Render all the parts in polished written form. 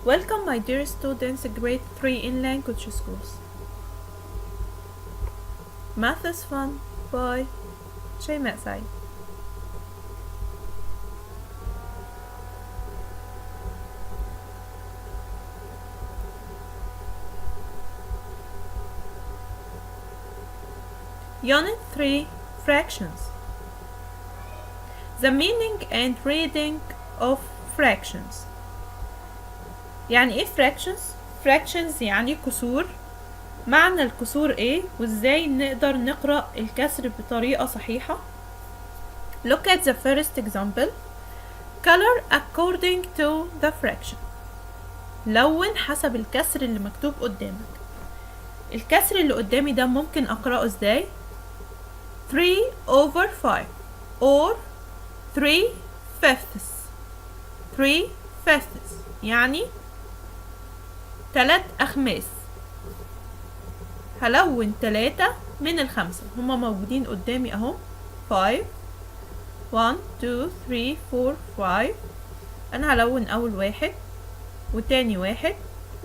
Welcome my dear students, grade 3 in language schools. Math is fun by MathwithShimaaSaieed. Unit 3, Fractions. The meaning and reading of fractions. يعني ايه fractions؟ fractions يعني كسور. معنى الكسور ايه وازاي نقدر نقرأ الكسر بطريقة صحيحة؟ Look at the first example. Color according to the fraction. لون حسب الكسر اللي مكتوب قدامك. الكسر اللي قدامي ده ممكن اقرأه ازاي؟ 3/5 or 3/5. 3/5 يعني 3 أخماس. هلون 3 من الخمسة، هما موجودين قدامي اهو. 5 1 2 3 4 5. انا هلون اول واحد وتاني واحد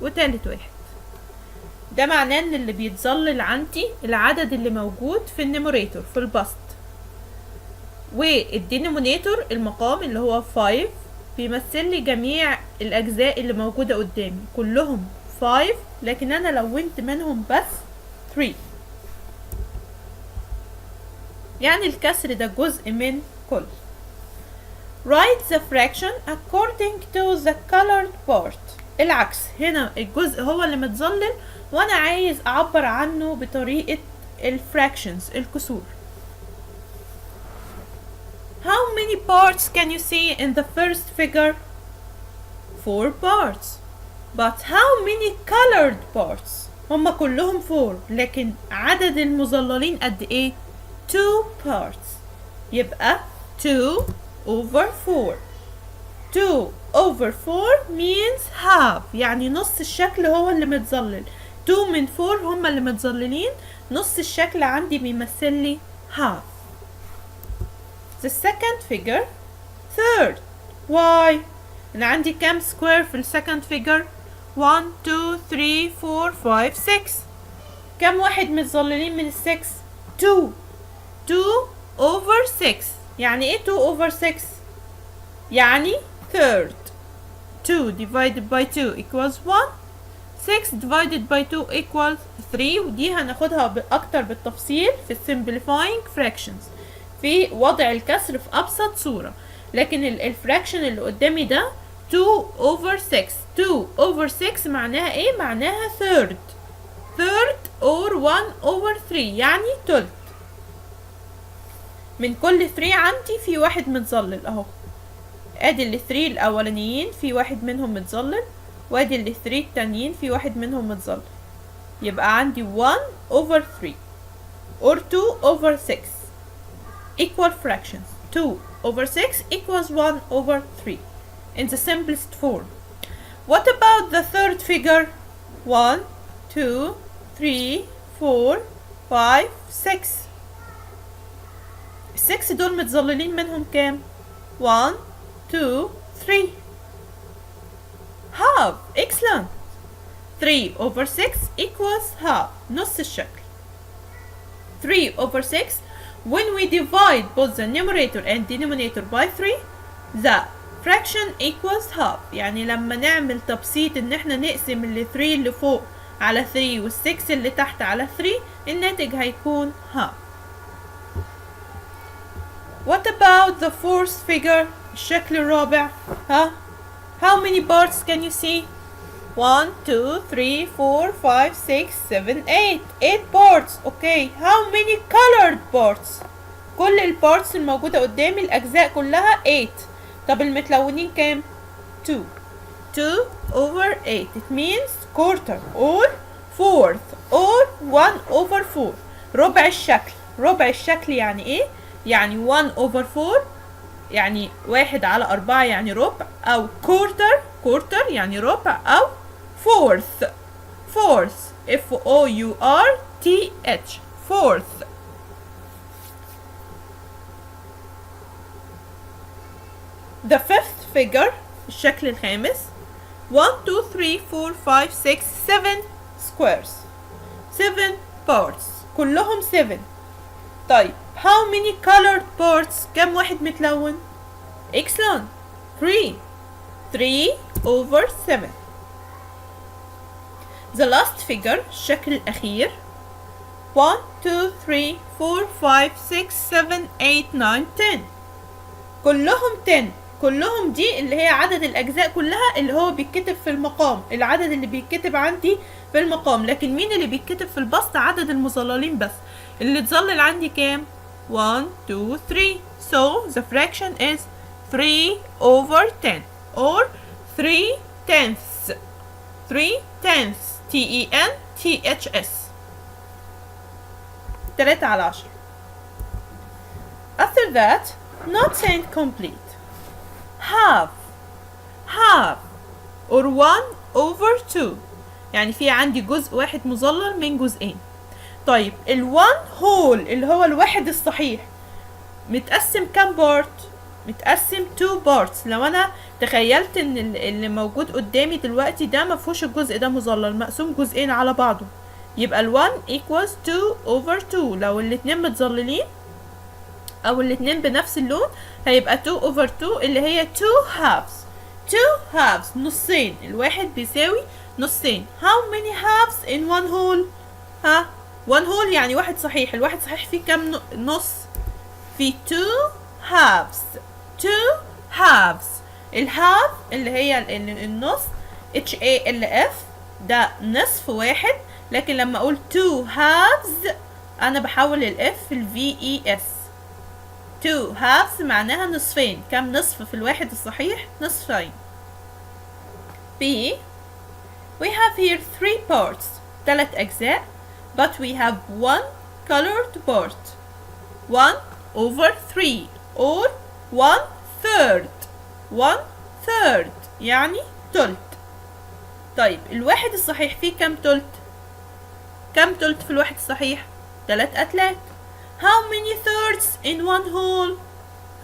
وتالت واحد. ده معناه ان اللي بيتظلل عندي العدد اللي موجود في النيموريتور في البسط، والدينومينيتور المقام اللي هو 5 بيمثل لي جميع الاجزاء اللي موجودة قدامي كلهم 5، لكن انا لونت منهم بس 3. يعني الكسر ده جزء من كل. Write the fraction according to the colored part. العكس، هنا الجزء هو اللي متظلل وانا عايز اعبر عنه بطريقة الفراكشنز الكسور. How many parts can you see in the first figure? 4 parts. But how many colored parts? هما كلهم 4، لكن عدد المظللين قد ايه؟ 2 parts. يبقى 2/4. 2/4 means half، يعني نص الشكل هو اللي متظلل. 2 من 4 هما اللي متظللين، نص الشكل عندي بيمثل لي half. The second figure 3rd. Why؟ أنا عندي كام square في السكند figure؟ 1 2 3 4 5 6. كم واحد متظللين من ال6؟ 2. 2/6. يعني ايه 2/6؟ يعني third. 2 divided by 2 equals 1. 6 divided by 2 equals 3. ودي هناخدها أكتر بالتفصيل في simplifying fractions، في وضع الكسر في أبسط صورة. لكن الفراكشن اللي قدامي ده 2/6. 2/6 معناها ايه؟ معناها third or 1/3، يعني تلت. من كل 3 عندي في واحد متظلل اهو. ادي ال3 الاولانيين في واحد منهم متظلل، وادي ال3 التانيين في واحد منهم متظلل. يبقى عندي 1/3 or 2/6 equal fractions. 2/6 equals 1/3 in the simplest form. What about the third figure? 1 2 3 4 5 6. ال6 دول متظللين منهم كام؟ 1 2 3. half. excellent. 3/6 equals half، نص الشكل. 3/6 when we divide both the numerator and denominator by 3 the fraction equals half. يعني لما نعمل تبسيط ان احنا نقسم ال 3 اللي فوق على 3 وال 6 اللي تحت على 3، الناتج هيكون half. What about the fourth figure؟ الشكل الرابع. How many parts can you see؟ 1 2 3 4 5 6 7 8. 8 parts. Okay. How many colored parts؟ كل البارتس الموجودة قدامي الأجزاء كلها 8. طب المتلونين كام؟ 2 over 8. It means quarter or fourth or 1 over 4. ربع الشكل. ربع الشكل يعني ايه؟ يعني 1 over 4 يعني 1 على 4 يعني ربع، أو quarter يعني ربع، أو fourth F-O-U-R-T-H fourth. The fifth figure الشكل الخامس 1 2 3 4 5 6 7 squares 7 parts كلهم 7. طيب how many colored parts؟ كم واحد متلون؟ excellent 3 over 7. The last figure الشكل الأخير 1 2 3 4 5 6 7 8 9 10 كلهم 10. كلهم دي اللي هي عدد الأجزاء كلها اللي هو بيتكتب في المقام، العدد اللي بيتكتب عندي في المقام. لكن مين اللي بيتكتب في البسط؟ عدد المظللين بس. اللي اتظلل عندي كام؟ 1 2 3. So the fraction is 3 over 10 or 3 tenths. 3 tenths T-E-N-T-H-S 3 على 10. After that not saying complete half or 1 over 2 يعني في عندي جزء واحد مظلل من جزئين. طيب ال1 whole اللي هو الواحد الصحيح متقسم كام بارت؟ متقسم 2 parts. لو انا تخيلت ان اللي موجود قدامي دلوقتي ده مفهوش الجزء ده مظلل، مقسوم جزئين على بعضه، يبقى ال1 equals 2 over 2. لو الاتنين متظللين او الاتنين بنفس اللون هيبقى 2 over 2 اللي هي 2 halves نصين. الواحد بيساوي نصين. how many halves in one whole؟ ها 1 whole يعني واحد صحيح. الواحد صحيح فيه كام نص؟ في 2 halves. الهاف اللي هي النص HALF ده نصف واحد، لكن لما اقول 2 halves انا بحول الF VES. 2 halves معناها نصفين. كم نصف في الواحد الصحيح؟ نصفين. B we have here 3 parts 3 أجزاء but we have 1 colored part 1 over 3 or 1/3 يعني تلت. طيب الواحد الصحيح فيه كم تلت؟ كم تلت في الواحد الصحيح؟ 3 أتلات. how many thirds in one whole؟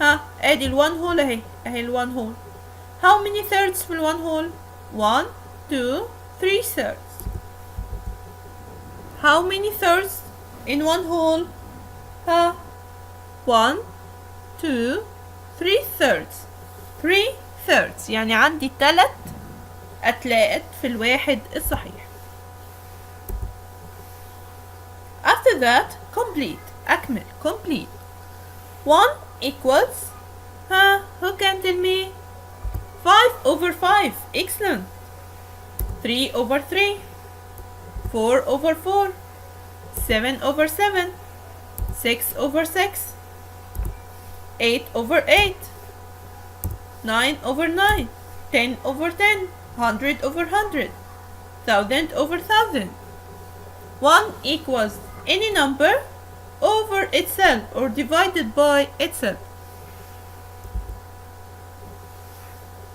ها ادي ال1 whole اهي ال1 whole. how many thirds في ال1 whole؟ 1 2 3 thirds. how many thirds in one whole؟ ها 1 2 3 thirds. 3 thirds يعني عندي 3 أتلات في الواحد الصحيح. after that complete أكمل complete. 1 equals who can tell me؟ 5 over 5 excellent. 3 over 3 4 over 4 7 over 7 6 over 6 8 over 8 9 over 9 10 over 10 100 over 100 1000 over 1000. 1 equals any number over itself or divided by itself.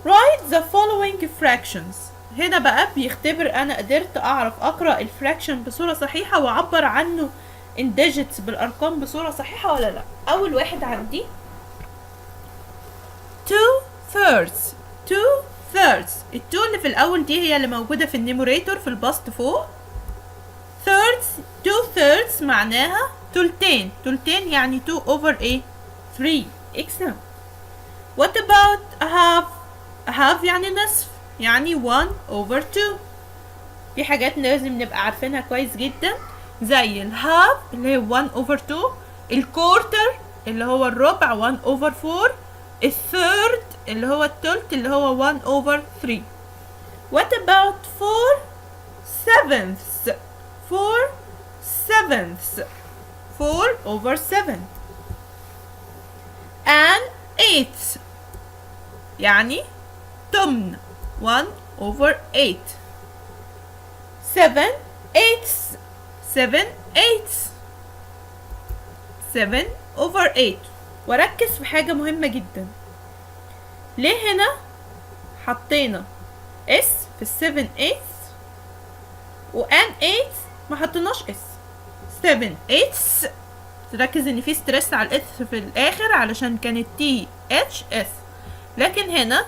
Write the following fractions. هنا بقى بيختبر انا قدرت اعرف اقرأ الفراكشن بصورة صحيحة واعبر عنه in digits بالارقام بصورة صحيحة ولا لا. اول واحد عندي 2 thirds. التو اللي في الاول دي هي اللي موجودة في النيموريتور في البسط فوق. thirds 2 thirds معناها تلتين يعني 2 over 3. excellent. what about a half يعني نصف يعني 1 over 2. في حاجات لازم نبقى عارفينها كويس جدا زي الهاف اللي هي 1 over 2، الكورتر اللي هو الربع 1 over 4، الثيرد اللي هو التلت اللي هو 1 over 3. what about 4 sevenths؟ 4 over 7 and eighths. يعني تمن 1/8. 7/8. 7/8. 7/8. وركز في حاجة مهمة جدا. ليه هنا حطينا اس في 7/8 وان 8 ما حطيناش اس؟ 7/8. تركز ان في ستريس على الاس في الاخر علشان كانت تي اتش اس، لكن هنا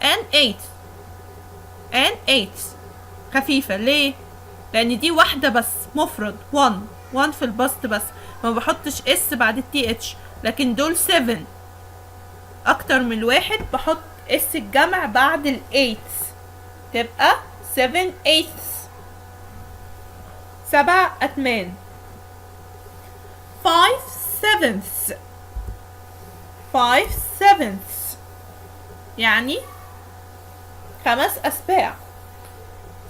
ان 8. ان 8 خفيفة. ليه؟ لان دي واحدة بس مفرد 1 في البسط بس، ما بحطش اس بعد التي اتش. لكن دول 7 اكتر من الواحد بحط اس الجمع بعد ال8 تبقى 7/8. 7 أتمان. 5/7. 5/7 يعني 5 أسباع.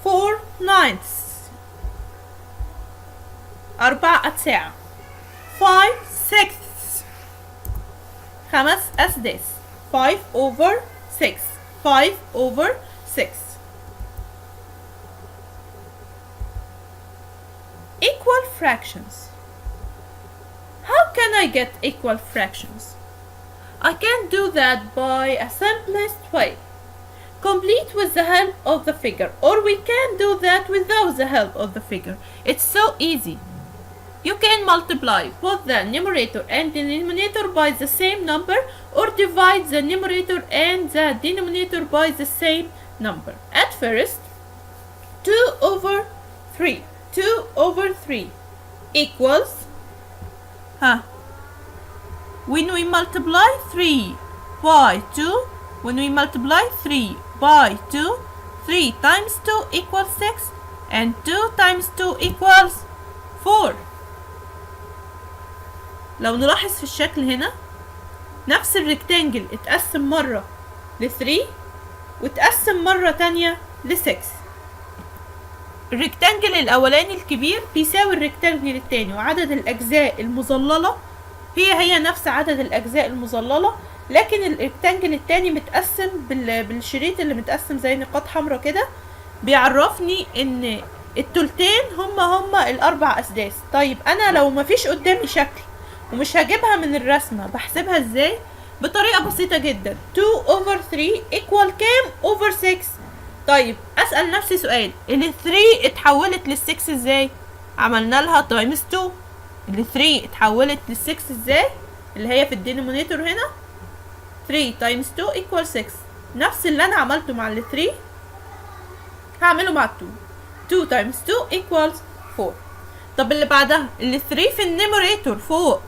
4/9. 4 أتساع. 5/6. 5 أسداس. 5/6. 5/6. Equal fractions. How can I get equal fractions? I can do that by a simplest way, complete with the help of the figure, or we can do that without the help of the figure. It's so easy. You can multiply both the numerator and the denominator by the same number, or divide the numerator and the denominator by the same number. At first, 2/3. 2/3 equals when we multiply 3 by 2, when we multiply 3 by 2, 3 times 2 equals 6, and 2 times 2 equals 4. لو نلاحظ في الشكل هنا نفس الريكتانجل اتقسم مرة ل3 واتقسم مرة تانية ل6. الريكتانجل الاولاني الكبير بيساوي الريكتانجل التاني، وعدد الاجزاء المظللة هي نفس عدد الاجزاء المظللة، لكن الريكتانجل التاني متقسم بالشريط اللي متقسم زي نقاط حمراء كده، بيعرفني ان التلتين هما الاربع اسداس. طيب انا لو مفيش قدامي شكل ومش هجيبها من الرسمة بحسبها ازاي؟ بطريقة بسيطة جدا. 2/3 equal كام over 6؟ طيب اسأل نفسي سؤال، ال3 اتحولت لل6 ازاي؟ عملنا لها تايمز 2. ال3 اتحولت لل6 ازاي؟ اللي هي في الدينومينيتور هنا 3 تايمز 2 equal 6. نفس اللي انا عملته مع ال3 هعمله مع ال2. 2 تايمز 2 equals 4. طب اللي بعدها ال3 في النيميريتور فوق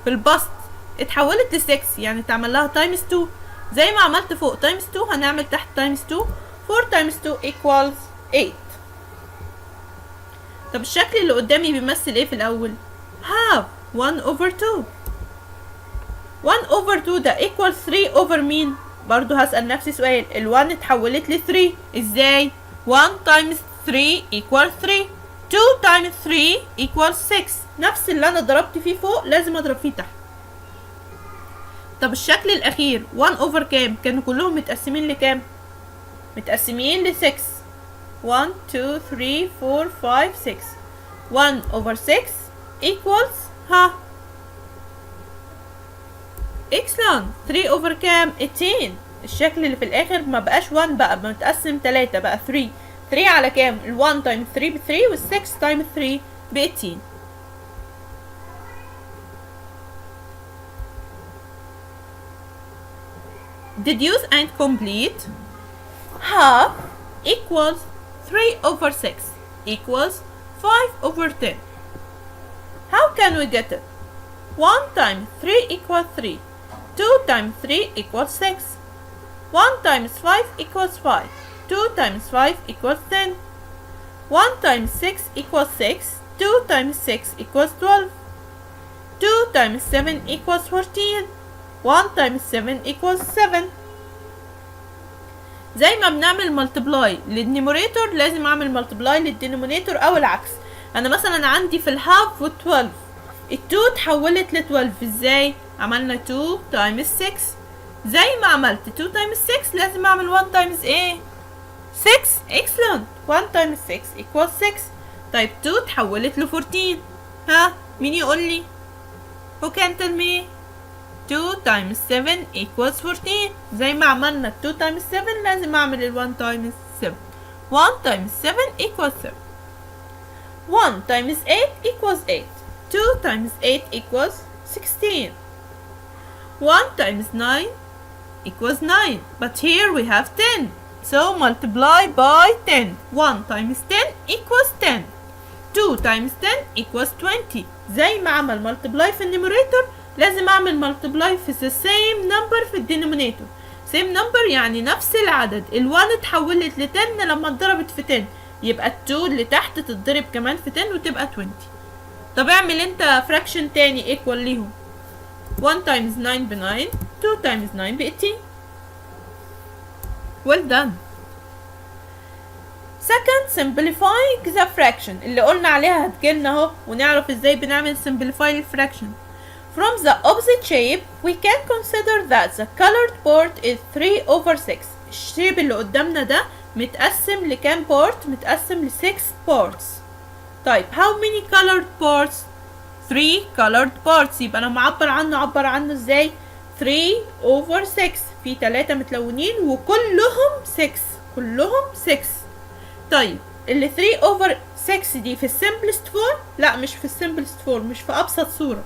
في البسط اتحولت ل6، يعني اتعمل لها تايمز 2. زي ما عملت فوق تايمز 2 هنعمل تحت تايمز 2. 4 times 2 equals 8. طب الشكل اللي قدامي بيمثل ايه في الاول؟ half 1/2. 1/2 ده equals 3 over مين؟ برضو هسأل نفسي سؤال، ال1 اتحولت ل3 ازاي؟ 1 times 3 equals 3. 2 times 3 equals 6. نفس اللي انا ضربت فيه فوق لازم اضرب فيه تحت. طب الشكل الاخير 1 كام؟ كانوا كلهم متقسمين لكام؟ متقسمين ل 6. 1 2 3 4 5 6. 1/6 equals excellent. 3 كام؟ 18. الشكل اللي في الاخر ما بقاش 1 بقى متقسم 3 بقى 3. 3 على كام؟ ال1 تايمز 3 ب 3 وال6 تايمز 3 ب 18. deduce and complete. half equals 3/6 equals 5/10. How can we get it? 1 times 3 equals 3. 2 times 3 equals 6. 1 times 5 equals 5. 2 times 5 equals 10. 1 times 6 equals 6. 2 times 6 equals 12. 2 times 7 equals 14. 1 times 7 equals 7. زي ما بنعمل ملتبلاي للنيميريتور لازم اعمل ملتبلاي للدينومينيتور او العكس. انا مثلا عندي في الهاف و12 ال2 اتحولت ل12 ازاي؟ عملنا 2 times 6. زي ما عملت 2 times 6 لازم اعمل 1 times ايه 6. excellent. 1 times 6 equals 6. طيب 2 اتحولت ل 14. ها مين يقول لي؟ who can tell me؟ 2 times 7 equals 14. زي ما عملنا 2 times 7 لازم اعمل ال 1 times 7. 1 times 7 equals 7. 1 times 8 equals 8. 2 times 8 equals 16. 1 times 9 equals 9. But here we have 10. So multiply by 10. 1 times 10 equals 10. 2 times 10 equals 20. زي ما عمل multiply في النيميريتور لازم اعمل multiply في the same number في الدينومينيتور. same number يعني نفس العدد. ال1 اتحولت ل 10 لما اتضربت في 10، يبقى ال2 اللي تحت تتضرب كمان في 10 وتبقى 20. طب اعمل انت fraction تاني equal ليهم. 1 times 9 ب 9. 2 times 9 ب 18. well done. second simplifying the fraction اللي قلنا عليها هتجيلنا اهو، ونعرف ازاي بنعمل simplify الفراكشن. from the opposite shape we can consider that the colored part is 3 over 6. الشيب اللي قدامنا ده متقسم لكام بارت؟ متقسم ل 6 parts. طيب how many colored parts؟ 3 colored parts. يبقى انا معبر عنه ازاي؟ 3 over 6. في 3 متلونين وكلهم 6. كلهم 6. طيب اللي 3 over 6 دي في السمبلست فورم؟ لا مش في السمبلست فورم، مش في ابسط صورة.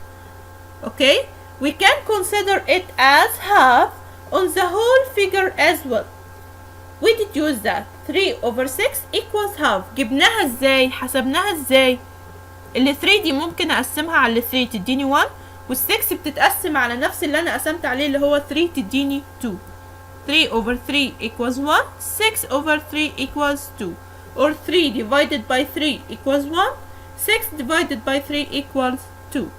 اوكي we can consider it as half on the whole figure as well. we deduce that 3 over 6 equals half. جبناها ازاي؟ حسبناها ازاي؟ اللي 3 دي ممكن اقسمها على 3 تديني 1، وال6 بتتقسم على نفس اللي انا قسمت عليه اللي هو 3 تديني 2. 3 over 3 equals 1. 6 over 3 equals 2. or 3 divided by 3 equals 1. 6 divided by 3 equals 2.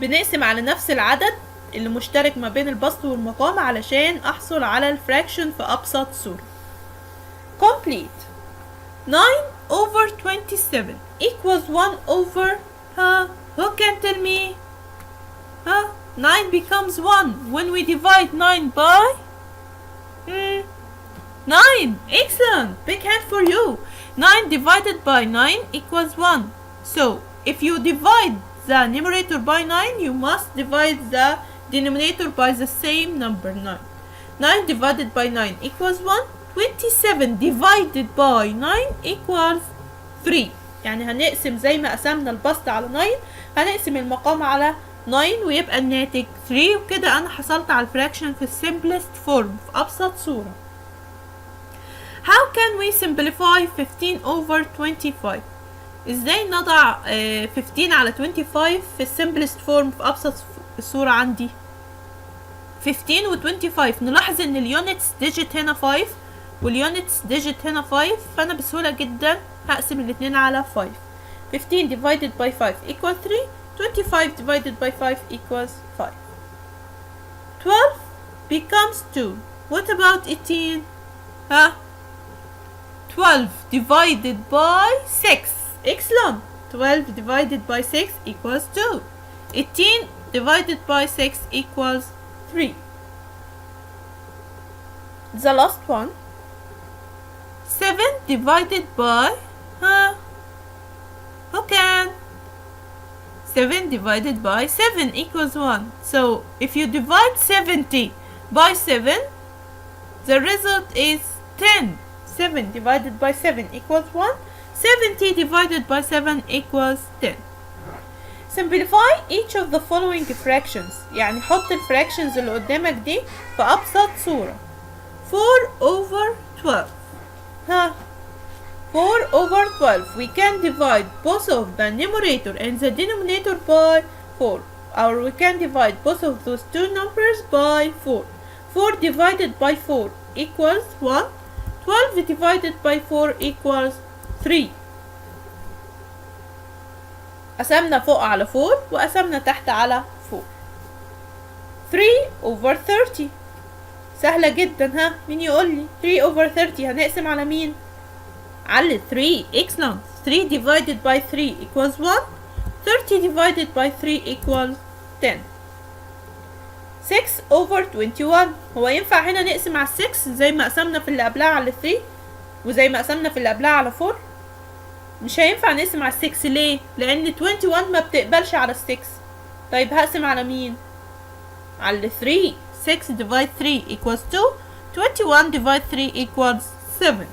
بنقسم على نفس العدد اللي مشترك ما بين البسط والمقام علشان احصل على الفراكشن في ابسط صورة. complete. 9 over 27 equals 1 over who can tell me? 9 becomes 1 when we divide 9 by 9. excellent. big hand for you. 9 divided by 9 equals 1. so if you divide the numerator by 9 you must divide the denominator by the same number 9. 9 divided by 9 equals 1. 27 divided by 9 equals 3. يعني هنقسم زي ما قسمنا البسط على 9 هنقسم المقام على 9 ويبقى الناتج 3. وكده انا حصلت على الفراكشن في السمبلست فورم في ابسط صورة. How can we simplify 15 over 25؟ ازاي نضع 15 على 25 في السمبلست فورم في ابسط الصورة عندي؟ 15 و 25 نلاحظ ان اليونتس ديجيت هنا 5 واليونتس ديجيت هنا 5، فانا بسهولة جدا هقسم الاتنين على 5. 15 divided by 5 equals 3. 25 divided by 5 equals 5. 12 becomes 2. what about 18؟ 12 divided by 6. excellent. 12 divided by 6 equals 2. 18 divided by 6 equals 3. The last one. 7 divided by who can? 7 divided by 7 equals 1. so if you divide 70 by 7 the result is 10. 7 divided by 7 equals 1. 70 divided by 7 equals 10. simplify each of the following fractions. يعني حط الفراكشنز اللي قدامك دي في أبسط صورة. 4 over 12. 4 over 12. We can divide both of the numerator and the denominator by 4. Or we can divide both of those two numbers by 4. 4 divided by 4 equals 1. 12 divided by 4 equals 3. قسمنا فوق على 4 وقسمنا تحت على 4. 3 over 30. سهلة جدا. مين يقول لي 3 over 30 هنقسم على مين؟ على 3. excellent. 3 divided by 3 equals 1. 30 divided by 3 equals 10. 6 over 21. هو ينفع هنا نقسم على 6 زي ما قسمنا في اللي قبلها على 3 وزي ما قسمنا في اللي قبلها على 4؟ مش هينفع نقسم على 6. ليه؟ لان 21 ما بتقبلش على 6. طيب هقسم على مين؟ على 3. 6 divide 3 equals 2. 21 divide 3 equals 7.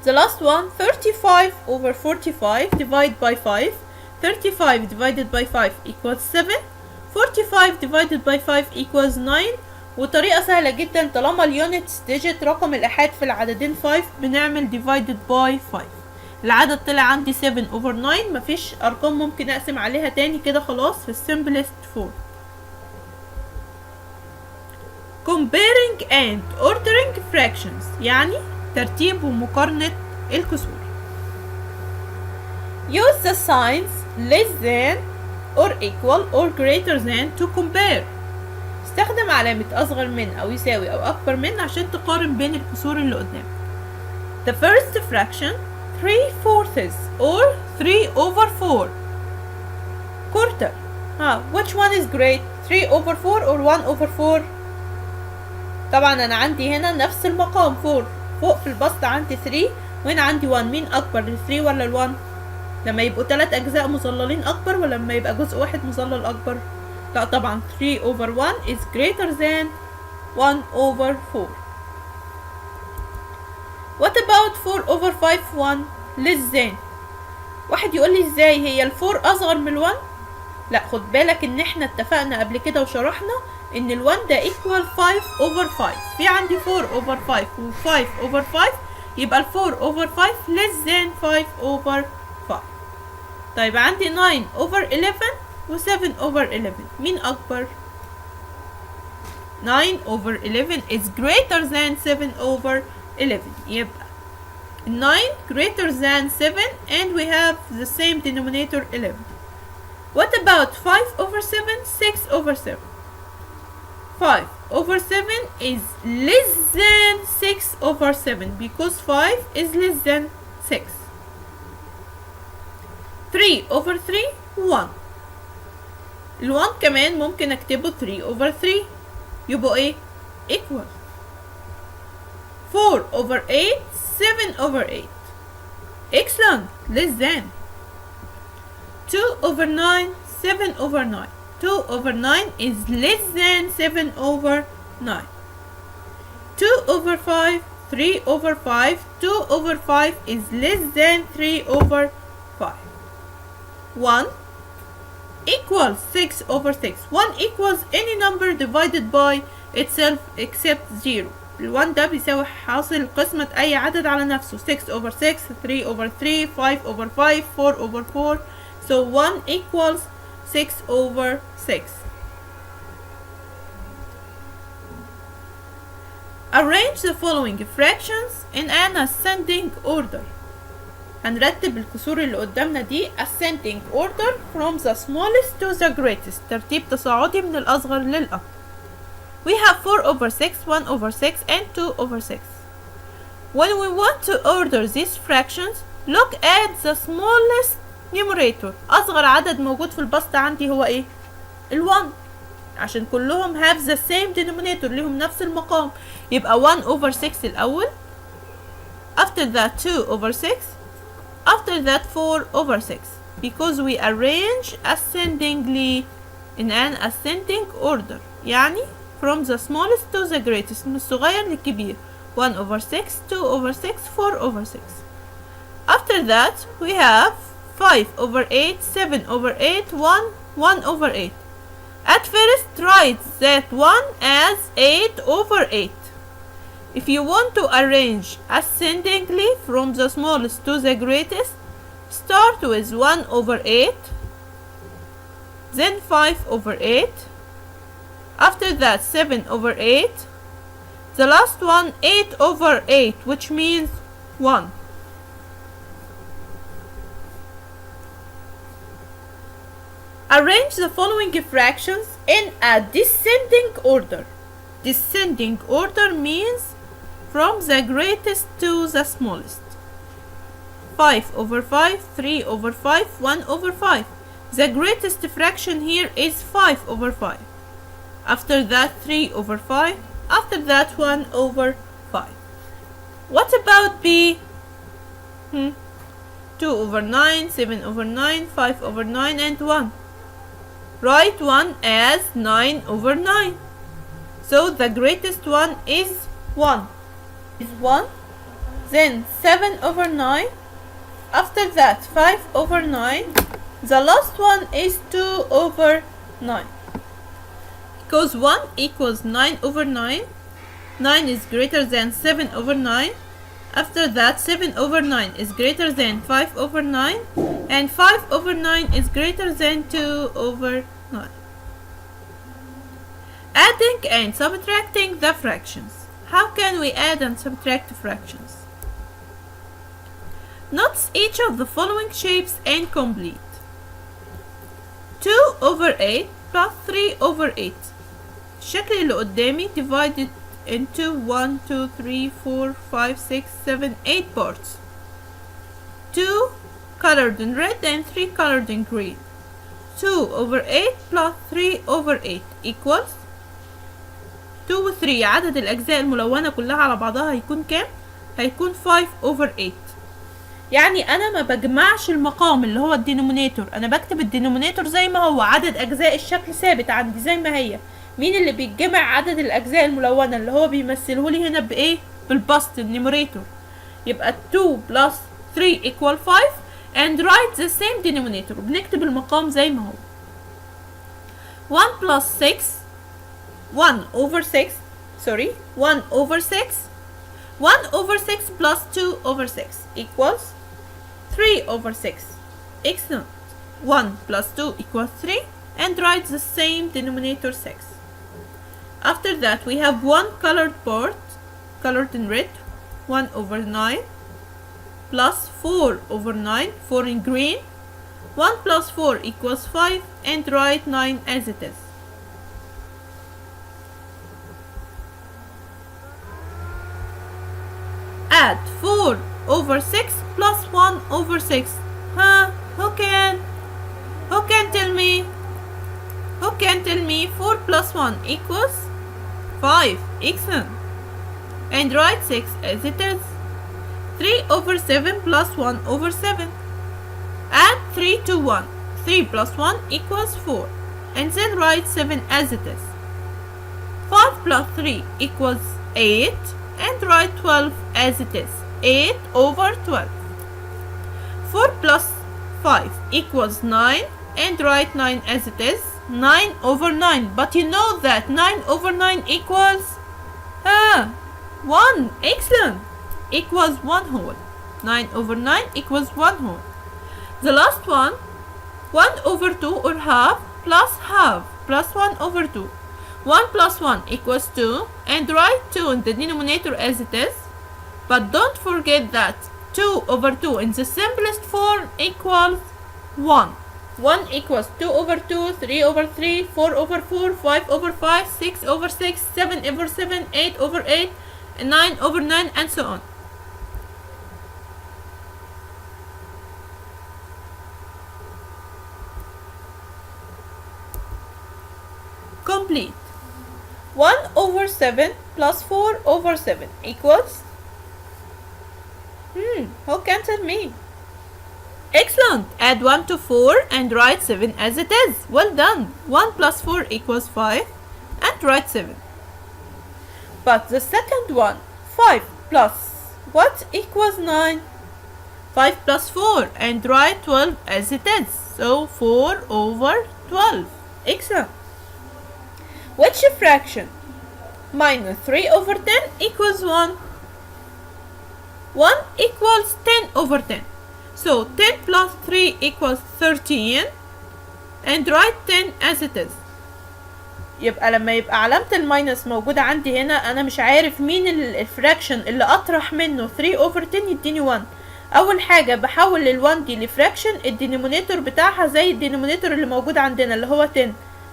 The last one, 35 over 45 divided by 5. 35 divided by 5 equals 7. 45 divided by 5 equals 9. وطريقة سهلة جدا، طالما اليونتس ديجيت رقم الآحاد في العددين 5 بنعمل divided by 5. العدد طلع عندي 7 over 9. مفيش أرقام ممكن أقسم عليها تاني كده خلاص في simplest form. Comparing and ordering fractions يعني ترتيب ومقارنة الكسور. Use the signs less than or equal or greater than to compare. استخدم علامة أصغر من أو يساوي أو أكبر من عشان تقارن بين الكسور اللي قدامك. The first fraction 3/4 or 3 over 4. Quarter. Which one is great? 3 over 4 or 1 over 4? طبعا أنا عندي هنا نفس المقام 4. فوق في البسط عندي 3 وهنا عندي 1. مين أكبر، ال 3 ولا ال 1؟ لما يبقوا 3 أجزاء مظللين أكبر ولا لما يبقى جزء واحد مظلل أكبر؟ لا طبعا 3 over 1 is greater than 1 over 4. What about 4 over 5 1 less than؟ واحد يقول لي ازاي هي ال 4 أصغر من ال 1؟ لا خد بالك إن احنا اتفقنا قبل كده وشرحنا إن ال 1 ده equal 5 over 5. في عندي 4 over 5 و 5 over 5 يبقى ال 4 over 5 less than 5 over 5. طيب عندي 9 over 11 و 7 over 11. مين أكبر؟ 9 over 11 is greater than 7 over 11. يبقى 9 greater than 7 and we have the same denominator 11. What about 5 over 7? 6 over 7. 5 over 7 is less than 6 over 7 because 5 is less than 6. 3 over 3 1. ال 1 كمان ممكن اكتبه 3 over 3 يبقوا ايه؟ equal. 4 over 8 7 over 8. Excellent. Less than. 2 over 9 7 over 9. 2 over 9 is less than 7 over 9. 2 over 5 3 over 5. 2 over 5 is less than 3 over 5. 1 equals 6 over 6. 1 equals any number divided by itself except 0. ال 1 ده بيساوي حاصل قسمة أي عدد على نفسه. 6 over 6 3 over 3 5 over 5 4 over 4. So 1 equals 6 over 6. Arrange the following fractions in an ascending order. هنرتب الكسور اللي قدامنا دي ascending order from the smallest to the greatest. ترتيب تصاعدي من الأصغر للأكبر. We have 4 over 6, 1 over 6 and 2 over 6. When we want to order these fractions, look at the smallest numerator. أصغر عدد موجود في البسط عندي هو إيه؟ ال 1 عشان كلهم have the same denominator ليهم نفس المقام. يبقى 1 over 6 الأول. After that 2 over 6. After that 4 over 6. Because we arrange ascendingly in an ascending order. يعني from the smallest to the greatest. من الصغير للكبير. 1 over 6 2 over 6 4 over 6. After that we have 5 over 8 7 over 8 1 over 8. At first write that 1 as 8 over 8. If you want to arrange ascendingly from the smallest to the greatest, start with 1 over 8, then 5 over 8, after that 7 over 8, the last one 8 over 8, which means 1. Arrange the following fractions in a descending order. Descending order means from the greatest to the smallest. 5 over 5, 3 over 5, 1 over 5. The greatest fraction here is 5 over 5. After that 3 over 5. After that 1 over 5. What about B? 2 over 9, 7 over 9, 5 over 9 and 1. Write 1 as 9 over 9. So the greatest one is 1. Then 7 over 9. After that 5 over 9. The last one is 2 over 9. Because 1 equals 9 over 9. 9 is greater than 7 over 9. After that 7 over 9 is greater than 5 over 9. And 5 over 9 is greater than 2 over 9. Adding and subtracting the fractions. How can we add and subtract fractions? Notice each of the following shapes and complete. 2 over 8 plus 3 over 8. الشكل اللي قدامي divided into 1, 2, 3, 4, 5, 6, 7, 8 parts. 2 colored in red and 3 colored in green. 2 over 8 plus 3 over 8 equals 2 و 3. عدد الأجزاء الملونة كلها على بعضها هيكون كام؟ هيكون 5 over 8. يعني أنا ما بجمعش المقام اللي هو الدينومينيتور، أنا بكتب الدينومينيتور زي ما هو، عدد أجزاء الشكل ثابت عندي زي ما هي. مين اللي بيتجمع؟ عدد الأجزاء الملونة اللي هو بيمثله لي هنا بإيه؟ بالبسط النيميريتور. يبقى 2 plus 3 equal 5 and write the same denominator. بنكتب المقام زي ما هو. 1 plus 6 1 over 6 1 over 6 plus 2 over 6 equals 3 over 6. Excellent. 1 plus 2 equals 3 and write the same denominator 6. After that we have one colored part, colored in red, 1 over 9 plus 4 over 9, 4 in green. 1 plus 4 equals 5 and write 9 as it is. Add 4 over 6 plus 1 over 6. Who can tell me? Who can tell me 4 plus 1 equals 5? Excellent. And write 6 as it is. 3 over 7 plus 1 over 7. Add 3 to 1. 3 plus 1 equals 4. And then write 7 as it is. 5 plus 3 equals 8. And write 12 as it is. 8 over 12. 4 plus 5 equals 9. And write 9 as it is. 9 over 9. But you know that 9 over 9 equals 1. Excellent. Equals 1 whole. 9 over 9 equals 1 whole. The last one, 1 over 2 or half plus 1 over 2. 1 plus 1 equals 2 and write 2 in the denominator as it is. But don't forget that 2 over 2 in the simplest form equals 1. 1 equals 2 over 2, 3 over 3, 4 over 4, 5 over 5, 6 over 6, 7 over 7, 8 over 8, and 9 over 9, and so on. Complete. 1 over 7 plus 4 over 7 equals? Who can tell me? Excellent. Add 1 to 4 and write 7 as it is. Well done. 1 plus 4 equals 5 and write 7. But the second one, 5 plus what equals 9? 5 plus 4 and write 12 as it is. So 4 over 12. Excellent. Which fraction? Minus 3 over 10 equals 1. 1 equals 10 over 10. So 10 plus 3 equals 13 and write 10 as it is. يبقى لما يبقى علامة الماينس موجودة عندي هنا أنا مش عارف مين الفراكشن اللي أطرح منه 3 over 10 يديني 1. أول حاجة بحول ال1 دي لفراكشن الدينومينيتور بتاعها زي الدينومينيتور اللي موجود عندنا اللي هو 10.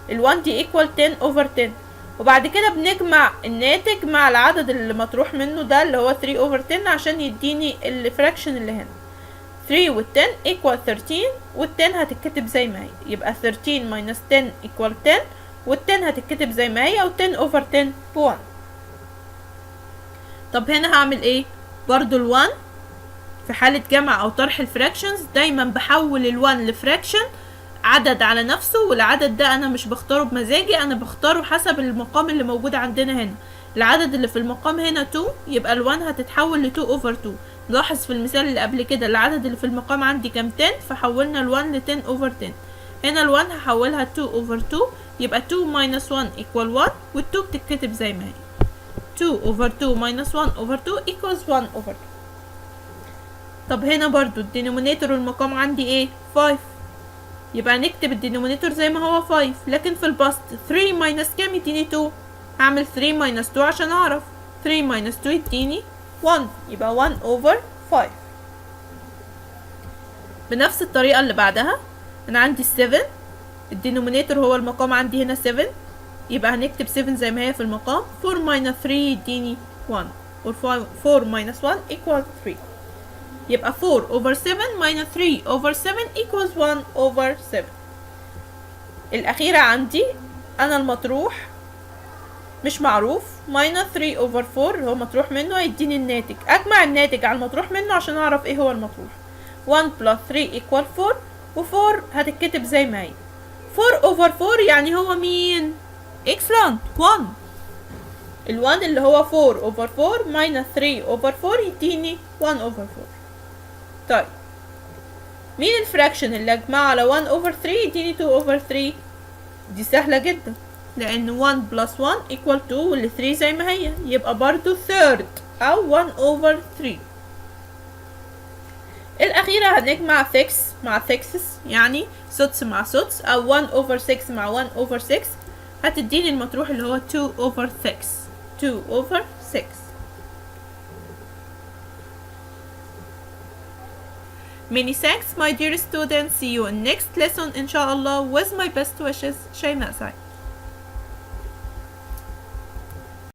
ال1 دي equal 10 over 10. وبعد كده بنجمع الناتج مع العدد اللي مطروح منه ده اللي هو 3 over 10 عشان يديني الفراكشن اللي هنا. 3 وال 10 equal 13 وال 10 هتتكتب زي ما هي، يبقى 13 minus 10 equal 10 وال 10 هتتكتب زي ما هي، و 10 over 10 ب 1. طب هنا هعمل ايه؟ برضو ال 1 في حالة جمع او طرح الفراكشنز دايما بحول ال 1 لفراكشن عدد على نفسه، والعدد ده انا مش بختاره بمزاجي، انا بختاره حسب المقام اللي موجود عندنا هنا. العدد اللي في المقام هنا 2 يبقى ال 1 هتتحول ل 2 over 2. لاحظ في المثال اللي قبل كده العدد اللي في المقام عندي كام 10، فحولنا ال 1 ل 10 over 10. هنا ال 1 هحولها 2 over 2، يبقى 2 minus 1 equal 1 وال 2 بتتكتب زي ما هي. 2 over 2 minus 1 over 2 equals 1 over 2. طب هنا برضو الدينومينيتور والمقام عندي ايه؟ 5، يبقى نكتب الدينومينيتور زي ما هو 5، لكن في البسط 3 minus كام يديني 2؟ هعمل 3 minus 2 عشان اعرف 3 minus 2 يديني 1، يبقى 1 over 5. بنفس الطريقة اللي بعدها انا عندي 7، الدينومينيتور هو المقام عندي هنا 7، يبقى هنكتب 7 زي ما هي في المقام. 4 minus 3 يديني 1، or 4 minus 1 equals 3، يبقى 4 over 7 minus 3 over 7 equals 1 over 7. الأخيرة عندي أنا المطروح مش معروف، minus 3 over 4 هو مطروح منه هيديني الناتج. أجمع الناتج على المطروح منه عشان أعرف إيه هو المطروح. 1 plus 3 equal 4، و4 هتتكتب زي ما هي. 4 over 4 يعني هو مين؟ excellent 1. ال 1 اللي هو 4 over 4 minus 3 over 4 يديني 1 over 4. طيب مين الفراكشن اللي اجمعه على 1 over 3 يديني 2 over 3؟ دي سهلة جدا، لان 1 plus 1 equal 2 وال 3 زي ما هي، يبقى برضو third او 1 over 3. الأخيرة هنجمع 6 مع 6 يعني سدس مع سدس، أو 1 over 6 مع 1 over 6 هتديني المطروح اللي هو 2 over 6. 2 over 6. Many thanks my dear students. See you in next lesson إن شاء الله. With my best wishes, شيماء سعيد.